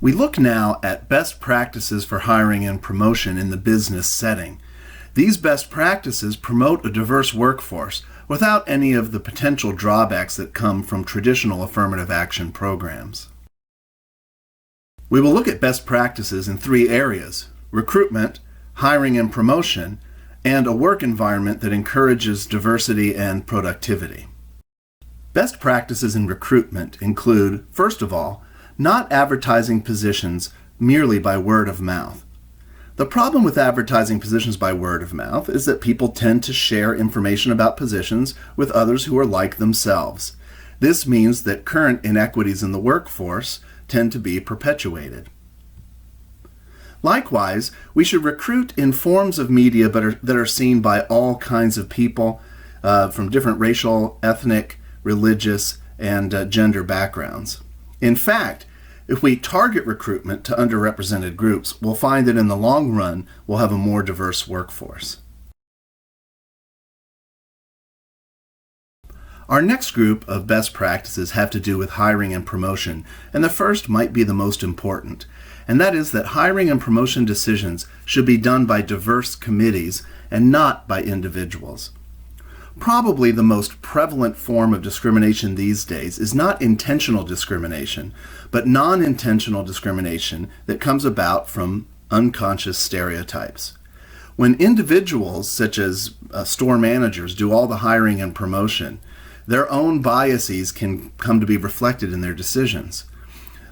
We look now at best practices for hiring and promotion in the business setting. These best practices promote a diverse workforce without any of the potential drawbacks that come from traditional affirmative action programs. We will look at best practices in three areas: recruitment, hiring and promotion, and a work environment that encourages diversity and productivity. Best practices in recruitment include, first of all, not advertising positions merely by word of mouth. The problem with advertising positions by word of mouth is that people tend to share information about positions with others who are like themselves. This means that current inequities in the workforce tend to be perpetuated. Likewise, we should recruit in forms of media that are seen by all kinds of people from different racial, ethnic, religious, and gender backgrounds. In fact, if we target recruitment to underrepresented groups, we'll find that in the long run, we'll have a more diverse workforce. Our next group of best practices have to do with hiring and promotion, and the first might be the most important, and that is that hiring and promotion decisions should be done by diverse committees and not by individuals. Probably the most prevalent form of discrimination these days is not intentional discrimination, but non-intentional discrimination that comes about from unconscious stereotypes. When individuals, such as store managers, do all the hiring and promotion, their own biases can come to be reflected in their decisions.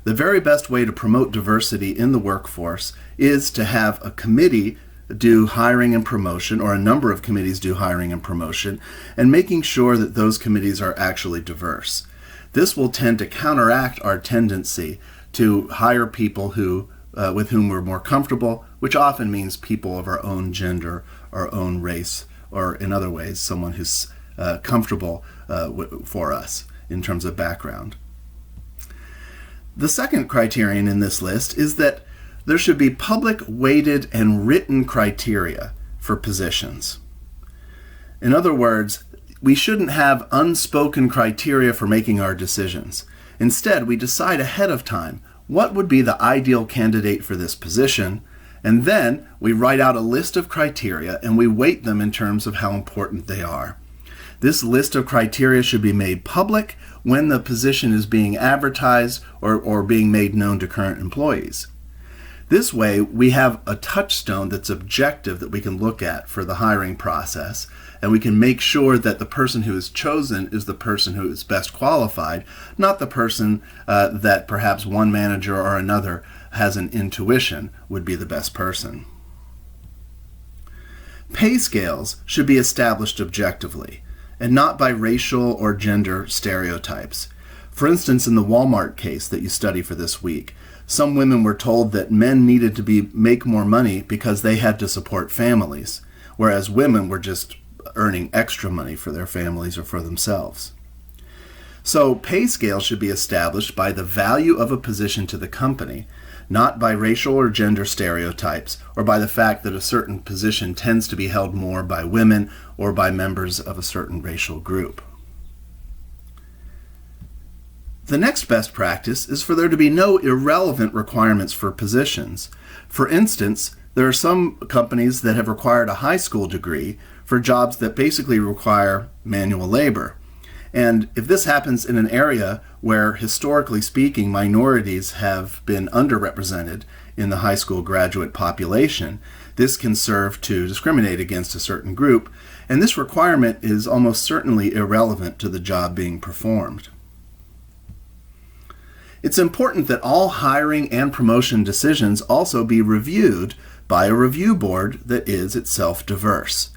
The very best way to promote diversity in the workforce is to have a committee do hiring and promotion, or a number of committees do hiring and promotion, and making sure that those committees are actually diverse. This will tend to counteract our tendency to hire people with whom we're more comfortable, which often means people of our own gender, our own race, or in other ways, someone who's comfortable for us in terms of background. The second criterion in this list is that there should be public, weighted, and written criteria for positions. In other words, we shouldn't have unspoken criteria for making our decisions. Instead, we decide ahead of time what would be the ideal candidate for this position, and then we write out a list of criteria and we weight them in terms of how important they are. This list of criteria should be made public when the position is being advertised or being made known to current employees. This way, we have a touchstone that's objective that we can look at for the hiring process, and we can make sure that the person who is chosen is the person who is best qualified, not the person that perhaps one manager or another has an intuition would be the best person. Pay scales should be established objectively, and not by racial or gender stereotypes. For instance, in the Walmart case that you study for this week, some women were told that men needed to make more money because they had to support families, whereas women were just earning extra money for their families or for themselves. So pay scales should be established by the value of a position to the company, not by racial or gender stereotypes, or by the fact that a certain position tends to be held more by women or by members of a certain racial group. The next best practice is for there to be no irrelevant requirements for positions. For instance, there are some companies that have required a high school degree for jobs that basically require manual labor. And if this happens in an area where, historically speaking, minorities have been underrepresented in the high school graduate population, this can serve to discriminate against a certain group, and this requirement is almost certainly irrelevant to the job being performed. It's important that all hiring and promotion decisions also be reviewed by a review board that is itself diverse.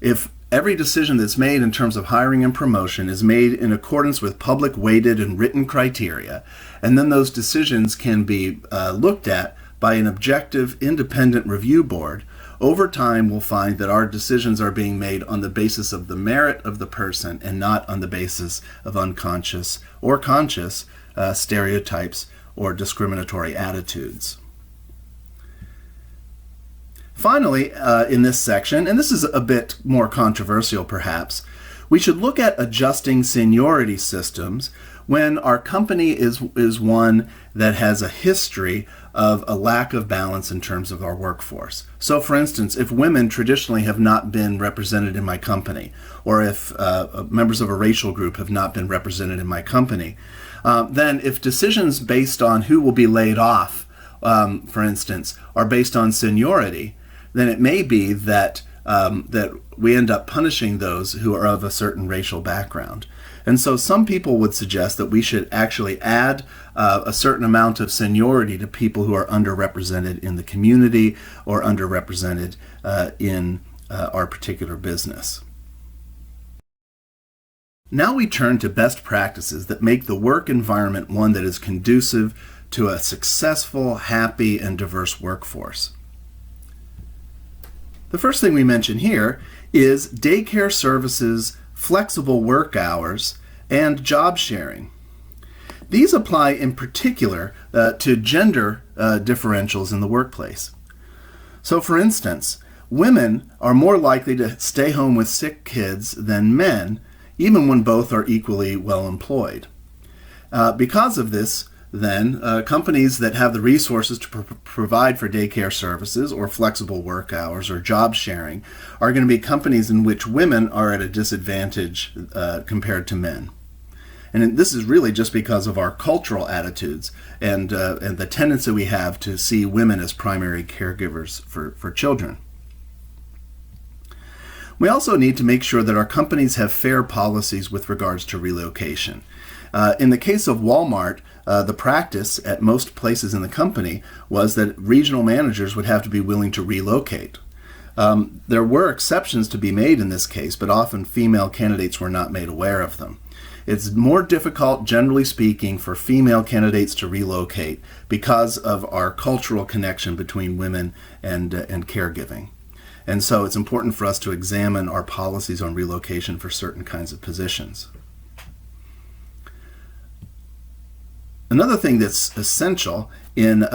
If every decision that's made in terms of hiring and promotion is made in accordance with public, weighted, and written criteria, and then those decisions can be looked at by an objective, independent review board, over time we'll find that our decisions are being made on the basis of the merit of the person and not on the basis of unconscious or conscious stereotypes or discriminatory attitudes. Finally, in this section, and this is a bit more controversial perhaps, we should look at adjusting seniority systems when our company is one that has a history of a lack of balance in terms of our workforce. So, for instance, if women traditionally have not been represented in my company, or if members of a racial group have not been represented in my company, then if decisions based on who will be laid off, for instance, are based on seniority, then it may be that that we end up punishing those who are of a certain racial background. And so some people would suggest that we should actually add a certain amount of seniority to people who are underrepresented in the community or underrepresented in our particular business. Now we turn to best practices that make the work environment one that is conducive to a successful, happy, and diverse workforce. The first thing we mention here is daycare services, flexible work hours, and job sharing. These apply in particular to gender differentials in the workplace. So, for instance, women are more likely to stay home with sick kids than men, even when both are equally well employed. Because of this, then, companies that have the resources to provide for daycare services or flexible work hours or job sharing are going to be companies in which women are at a disadvantage compared to men. And this is really just because of our cultural attitudes and the tendency we have to see women as primary caregivers for children. We also need to make sure that our companies have fair policies with regards to relocation. In the case of Walmart, the practice at most places in the company was that regional managers would have to be willing to relocate. There were exceptions to be made in this case, but often female candidates were not made aware of them. It's more difficult, generally speaking, for female candidates to relocate because of our cultural connection between women and caregiving. And so it's important for us to examine our policies on relocation for certain kinds of positions. Another thing that's essential in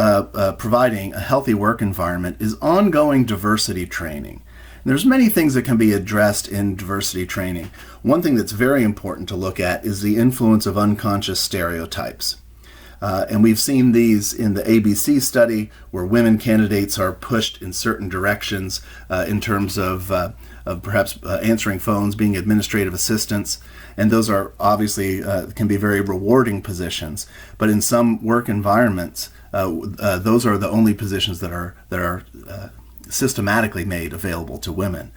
providing a healthy work environment is ongoing diversity training. And there's many things that can be addressed in diversity training. One thing that's very important to look at is the influence of unconscious stereotypes. And we've seen these in the ABC study, where women candidates are pushed in certain directions in terms of perhaps answering phones, being administrative assistants, and those are obviously can be very rewarding positions. But in some work environments, those are the only positions that are systematically made available to women.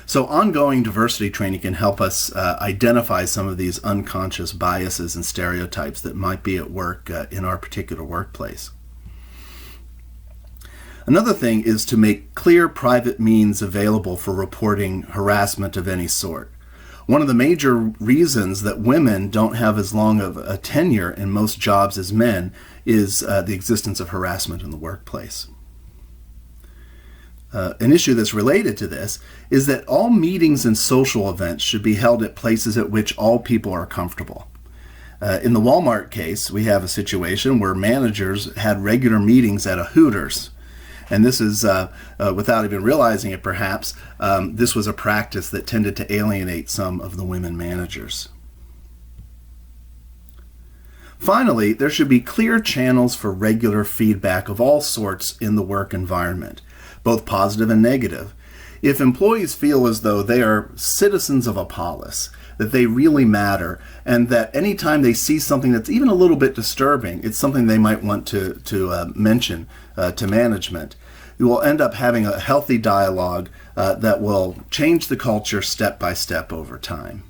So ongoing diversity training can help us identify some of these unconscious biases and stereotypes that might be at work in our particular workplace. Another thing is to make clear private means available for reporting harassment of any sort. One of the major reasons that women don't have as long of a tenure in most jobs as men is the existence of harassment in the workplace. An issue that's related to this is that all meetings and social events should be held at places at which all people are comfortable. In the Walmart case, we have a situation where managers had regular meetings at a Hooters. And this is, without even realizing it perhaps, this was a practice that tended to alienate some of the women managers. Finally, there should be clear channels for regular feedback of all sorts in the work environment, both positive and negative. If employees feel as though they are citizens of a polis, that they really matter, and that anytime they see something that's even a little bit disturbing, it's something they might want to mention to management, you will end up having a healthy dialogue that will change the culture step by step over time.